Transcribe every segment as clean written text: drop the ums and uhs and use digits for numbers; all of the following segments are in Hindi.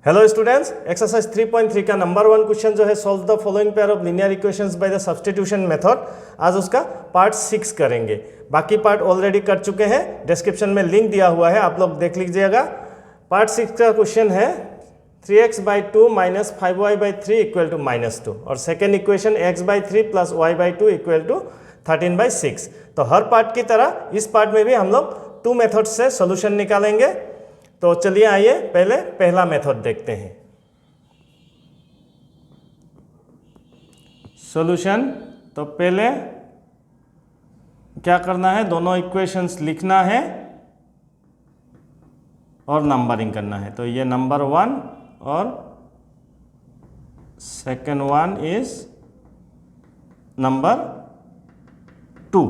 हेलो स्टूडेंट्स, एक्सरसाइज 3.3 का नंबर 1 क्वेश्चन जो है solve the following pair of linear equations by the substitution method. आज उसका पार्ट 6 करेंगे। बाकी पार्ट ऑलरेडी कर चुके हैं, डिस्क्रिप्शन में लिंक दिया हुआ है, आप लोग देख लीजिएगा। पार्ट 6 का क्वेश्चन है 3x/2 - 5y/3 इक्वल टू -2 और second equation x/3 + y/2 equal to 13/6। तो हर पार्ट की तरह इस पार्ट में भी हम लोग 2 मेथड से सोल्यूशन निकालेंगे। तो चलिए आइए पहले पहला मेथड देखते हैं। सॉल्यूशन, तो पहले क्या करना है, दोनों इक्वेशंस लिखना है और नंबरिंग करना है। तो ये नंबर 1 और second one is number 2।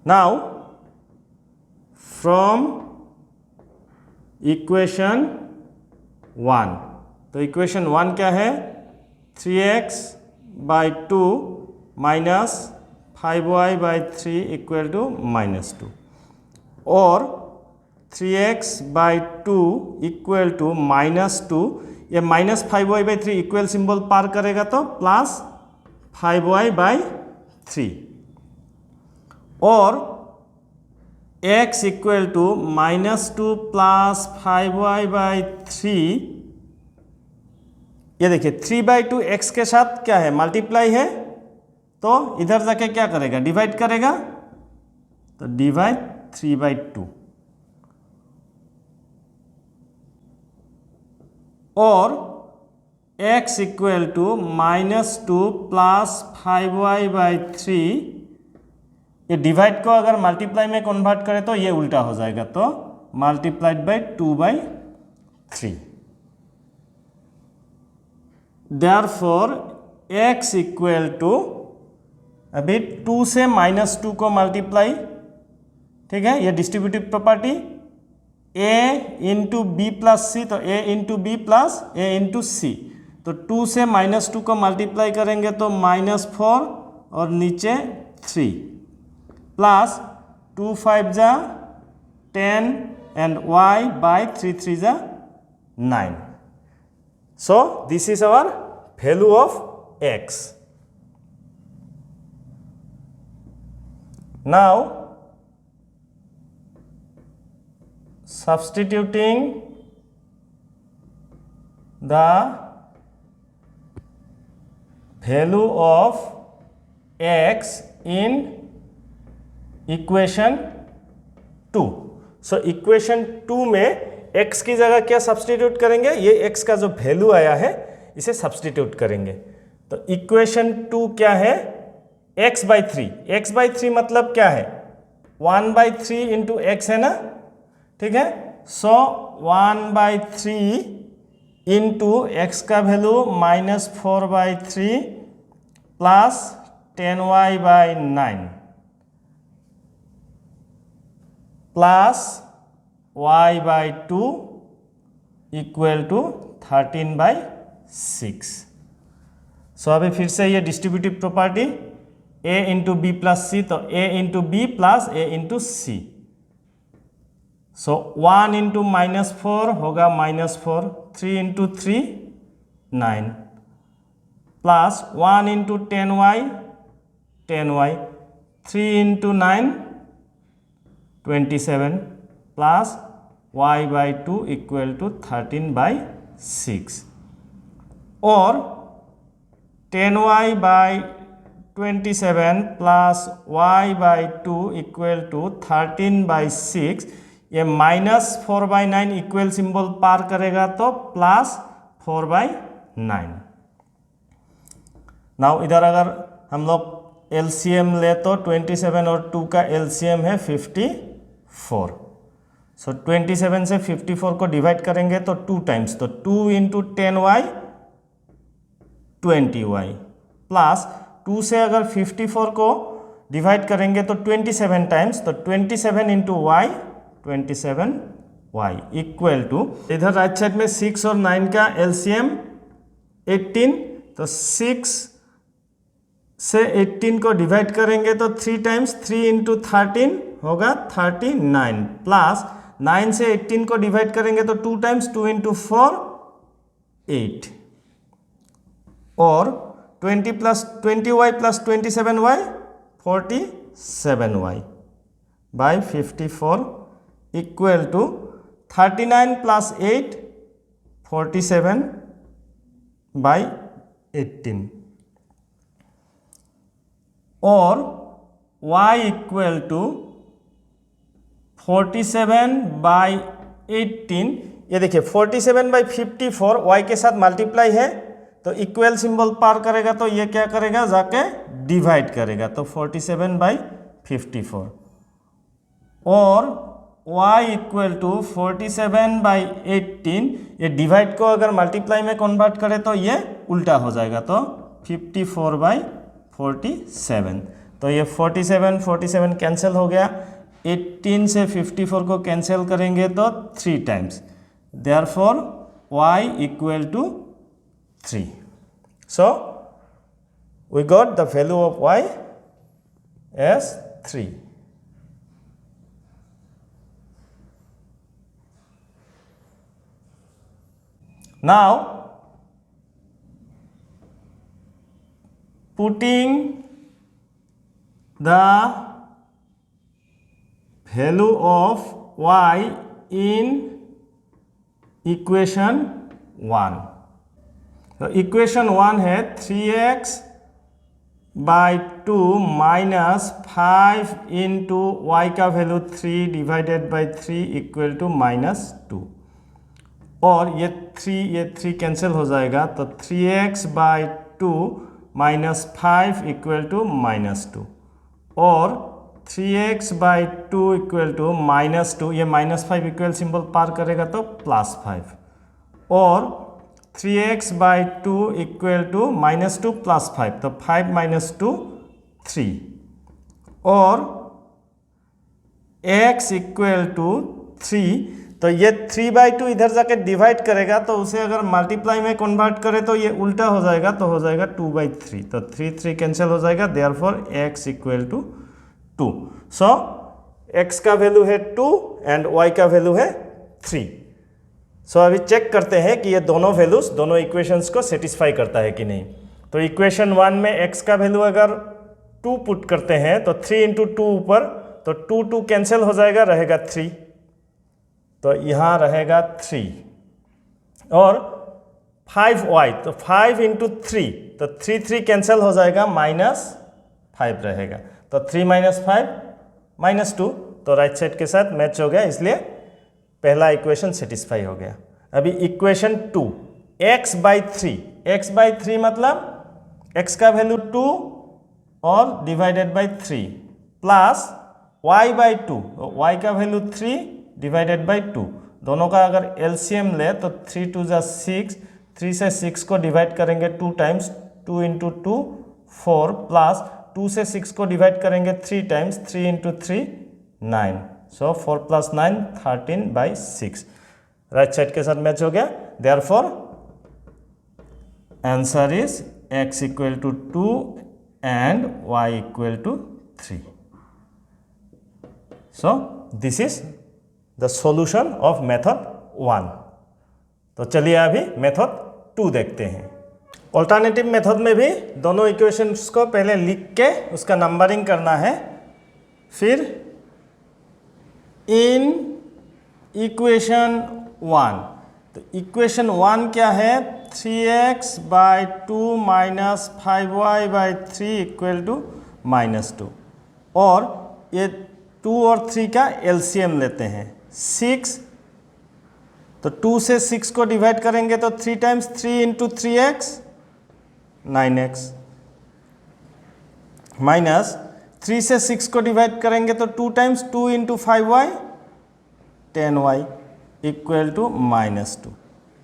Now from equation 1, तो इक्वेशन 1 क्या है, 3x/2 - 5y/3 इक्वल टू -2 और 3x/2 इक्वल टू -2। ये -5y/3 इक्वल सिंबल पार करेगा तो +5y/3 और x इक्वल टू -2 + 5y/3। ये देखिए 3/2 x के साथ क्या है, मल्टीप्लाई है, तो इधर जाके क्या करेगा, डिवाइड करेगा, तो डिवाइड 3/2 और x इक्वल टू -2 + 5y/3। ये डिवाइड को अगर मल्टीप्लाई में कन्वर्ट करें तो ये उल्टा हो जाएगा, तो multiplied by 2/3। Therefore x equal to, अभी 2 से -2 को मल्टीप्लाई, ठीक है, ये distributive property a into b plus c, तो a into b plus a into c. तो 2 से -2 को मल्टीप्लाई करेंगे तो -4 और नीचे 3 प्लस 2 5 जा 10 एंड y/3 जा 9। So this is our value of x। Now substituting the value of x in equation 2। So equation 2 में x की जगह क्या सब्सटीट्यूट करेंगे, ये x का जो वैल्यू आया है इसे सब्सटीट्यूट करेंगे। तो इक्वेशन 2 क्या है, x/3। x/3 मतलब क्या है, 1/3 इंटू x है ना, ठीक है। सो 1/3 इंटू x का value -4/3 plus 10y/9 plus y/2 equal to 13/6। So अभी फिर से ये distributive property a into b plus c, तो a into b plus a into c. So 1 into -4 होगा -4, 3 into 3 9 plus 1 into 10y 10y, 3 into 9 27 plus y/2 equal to 13/6 और 10y/27 plus y/2 equal to 13/6। ये -4/9 इक्वल सिंबल पार करेगा तो +4/9। नाउ इधर अगर हम लोग एलसीएम ले तो 27 और 2 का एलसीएम है 54। सो 27 से 54 को डिवाइड करेंगे तो 2 टाइम्स, तो 2 इंटू 10y 20y प्लस 2 से अगर 54 को डिवाइड करेंगे तो 27 टाइम्स, तो 27 into y 27y equal to, इधर राइट साइड में 6 और 9 का एलसीएम 18, तो 6 से 18 को डिवाइड करेंगे तो 3 टाइम्स, 3 इंटू 13 होगा 39 प्लस 9 से 18 को डिवाइड करेंगे तो 2 टाइम्स, 2 इंटू 4 8, और 20y plus 27y 47y by 54 equal to 39 plus 8 47 by 18, और y इक्वल टू 47 बाई 18। ये देखिए 47 बाई 54 y के साथ मल्टीप्लाई है तो इक्वल सिंबल पार करेगा तो ये क्या करेगा, जाके डिवाइड करेगा, तो 47 बाई 54, और y इक्वल टू 47 बाई 18। ये डिवाइड को अगर मल्टीप्लाई में कन्वर्ट करें तो ये उल्टा हो जाएगा, तो 54 बाई 47। तो ये 47 कैंसिल हो गया, 18 से 54 को कैंसिल करेंगे तो 3 times, therefore y equal to 3. So we got the value of y as 3. Now putting the value of y in equation 1. तो इक्वेशन 1 है 3x by 2 minus 5 into y का value 3 divided by 3 equal to -2, और ये 3 कैंसिल हो जाएगा, तो 3x by 2 minus 5 equal to -2, और 3x बाई 2 इक्वल टू -2, ये -5 इक्वल सिंबल पार करेगा तो +5, और 3x by 2 equal to -2 plus 5, तो 5 माइनस 2 3, और x इक्वल टू 3, तो ये 3 बाई 2 इधर जाके डिवाइड करेगा तो उसे अगर मल्टीप्लाई में कन्वर्ट करे तो ये उल्टा हो जाएगा, तो हो जाएगा 2 बाई 3, तो 3 कैंसिल हो जाएगा, therefore x equal to 2। So x का वैल्यू है 2 एंड y का वैल्यू है 3। सो अभी चेक करते हैं कि ये दोनों वैल्यूज दोनों इक्वेशंस को सेटिस्फाई करता है कि नहीं। तो इक्वेशन 1 में x का वैल्यू अगर 2 पुट करते हैं तो 3 इंटू 2 ऊपर, तो 2 कैंसिल हो जाएगा, रहेगा 3, तो यहाँ रहेगा 3, और 5y, तो 5 इंटू 3, तो 3 कैंसिल हो जाएगा, -5 रहेगा, तो 3 माइनस 5 -2, तो राइट साइड के साथ मैच हो गया, इसलिए पहला इक्वेशन सेटिस्फाई हो गया। अभी इक्वेशन 2 x बाई 3 मतलब x का वैल्यू 2 और divided by 3 plus y by 2, y का वैल्यू 3 डिवाइडेड बाई 2, दोनों का अगर एलसीएम ले तो 3 2 जा 6, 3 से 6 को डिवाइड करेंगे 2 टाइम्स, 2 इंटू 2 4, प्लस 2 से 6 को डिवाइड करेंगे 3 times, 3 into 3 9, so 4 plus 9 13 by 6, right side के साथ मैच हो गया, therefore answer is x equal to 2 and y equal to 3। So this is the solution of method 1। तो चलिए अभी मेथड 2 देखते हैं। ऑल्टरनेटिव मेथड में भी दोनों इक्वेशंस को पहले लिख के उसका नंबरिंग करना है, फिर इन इक्वेशन 1, तो इक्वेशन 1 क्या है, 3x by 2 minus 5y by 3 equal to -2, और ये 2 और 3 का एलसीएम लेते हैं 6, तो 2 से 6 को डिवाइड करेंगे तो 3 times, 3 into 3x 9x, minus 3 से 6 को डिवाइड करेंगे तो 2 times, 2 into 5y 10y equal to -2,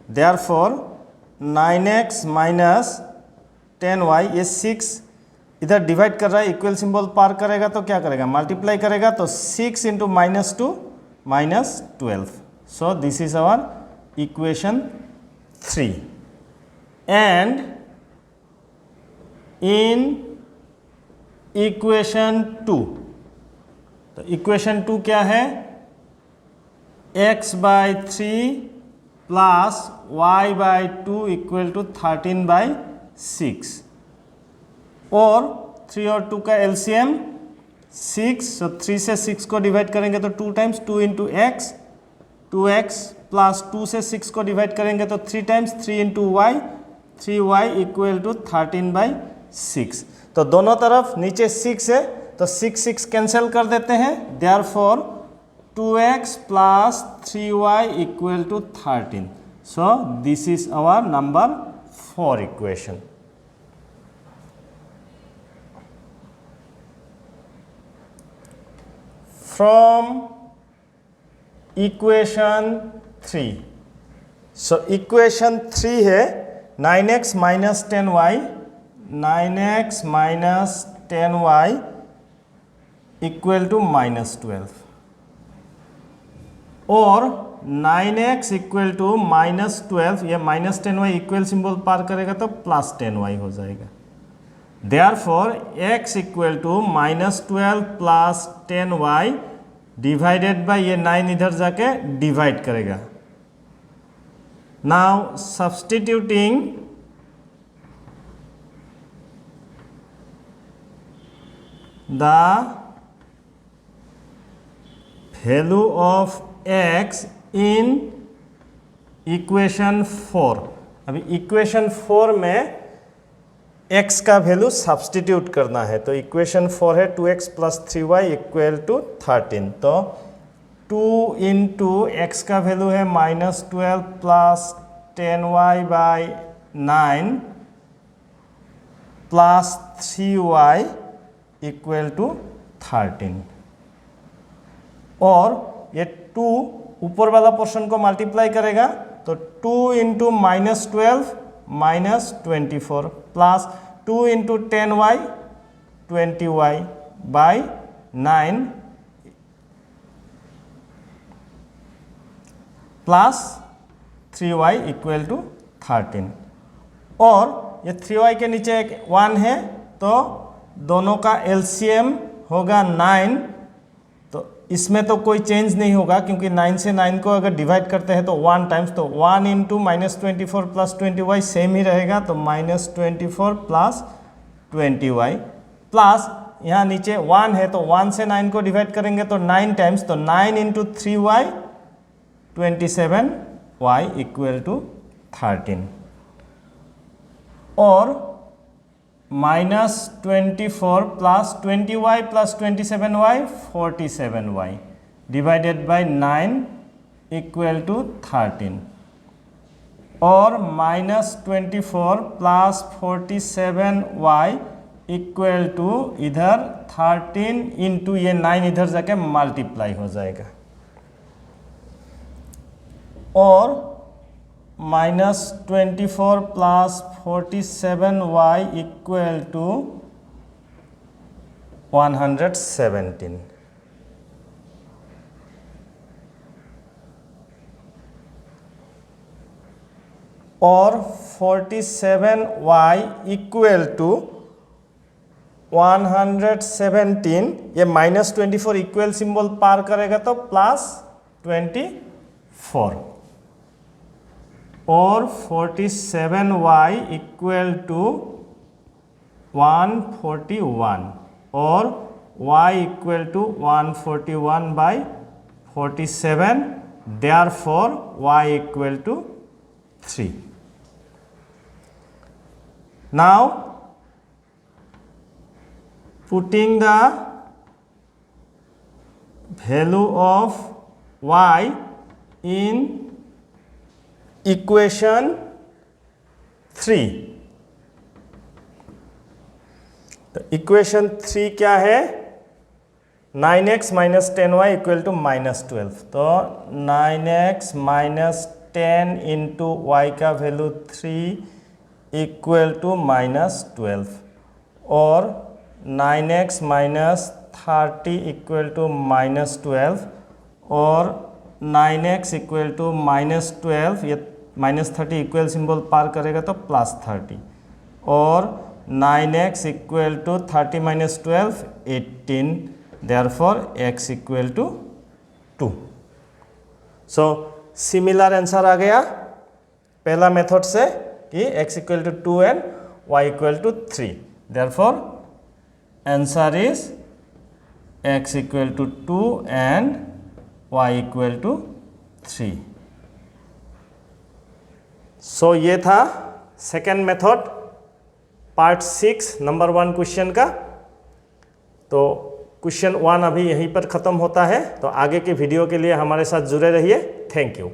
therefore 9x minus 10y, ये 6 इधर डिवाइड कर रहा है, इक्वल सिंबल पार करेगा तो क्या करेगा, मल्टीप्लाई करेगा, तो 6 into -2 -12, so this is our equation 3। And in equation 2, तो इक्वेशन 2 क्या है, x/3 plus y/2 equal to 13/6 और 3 और 2 का एलसीएम 6, तो 3 से 6 को डिवाइड करेंगे तो 2 times 2 into x 2x plus 2 से 6 को डिवाइड करेंगे तो 3 times 3 into y 3y equal to 13/6। तो दोनों तरफ नीचे 6 है तो 6 कैंसिल कर देते हैं, therefore 2x plus 3y equal to 13। So this is our number 4 equation. From equation 3, so equation 3 है 9x minus 10y 9x minus 10y equal to -12 और 9x इक्वल टू -12, ये -10y इक्वल सिंबल पार करेगा तो +10y हो जाएगा। Therefore x equal to -12 plus 10y divided by ये 9 इधर जाके डिवाइड करेगा। Now substituting the value of x in equation 4। अभी इक्वेशन 4 में x का वैल्यू सब्स्टिट्यूट करना है, तो इक्वेशन 4 है 2x plus 3y equal to 13। तो 2 इंटू एक्स का वैल्यू है -12 plus 10y/9 plus 3y equal to 13 और ये 2 ऊपर वाला पोर्शन को मल्टीप्लाई करेगा तो 2 into -12 -24 plus 2 into 10y 20y/9 plus 3y equal to 13 और ये 3y के नीचे एक 1 है तो दोनों का एलसीएम होगा 9। तो इसमें तो कोई चेंज नहीं होगा क्योंकि 9 से 9 को अगर डिवाइड करते हैं तो 1 टाइम्स, तो 1 इंटू -24 प्लस 20y सेम ही रहेगा, तो -24 प्लस 20y प्लस यहाँ नीचे 1 है तो 1 से 9 को डिवाइड करेंगे तो 9 टाइम्स, तो 9 into 3y 27y equal to 13 और -24 plus 20y plus 27y 47y divided by 9 equal to 13 और -24 प्लस 47y इक्वल टू इधर 13 इंटू ये 9 इधर जाके मल्टीप्लाई हो जाएगा और -24 प्लस 47y इक्वल टू 117 और 47y इक्वल टू 117, ये -24 इक्वल सिंबल पार करेगा तो +24 और 47y इक्वल टू 141 और y equal to 141/47, therefore y equal to 3। Now putting the value of y in equation 3। तो इक्वेशन 3 क्या है, 9x minus 10y equal to -12। तो 9x माइनस 10 इंटू वाई का वैल्यू 3 इक्वल टू -12 और 9x माइनस 30 इक्वल टू -12 और 9x इक्वल टू -12, ये -30 इक्वल सिंबल पार करेगा तो +30 और 9x equal to 30 minus 12 18, therefore x equal to 2। So similar answer आ गया पहला मेथड से कि x equal to 2 and y equal to 3। Therefore answer is x equal to 2 and y equal to 3। So ये था second method part 6 number 1 question का। तो क्वेश्चन 1 अभी यहीं पर ख़त्म होता है। तो आगे के वीडियो के लिए हमारे साथ जुड़े रहिए। Thank you.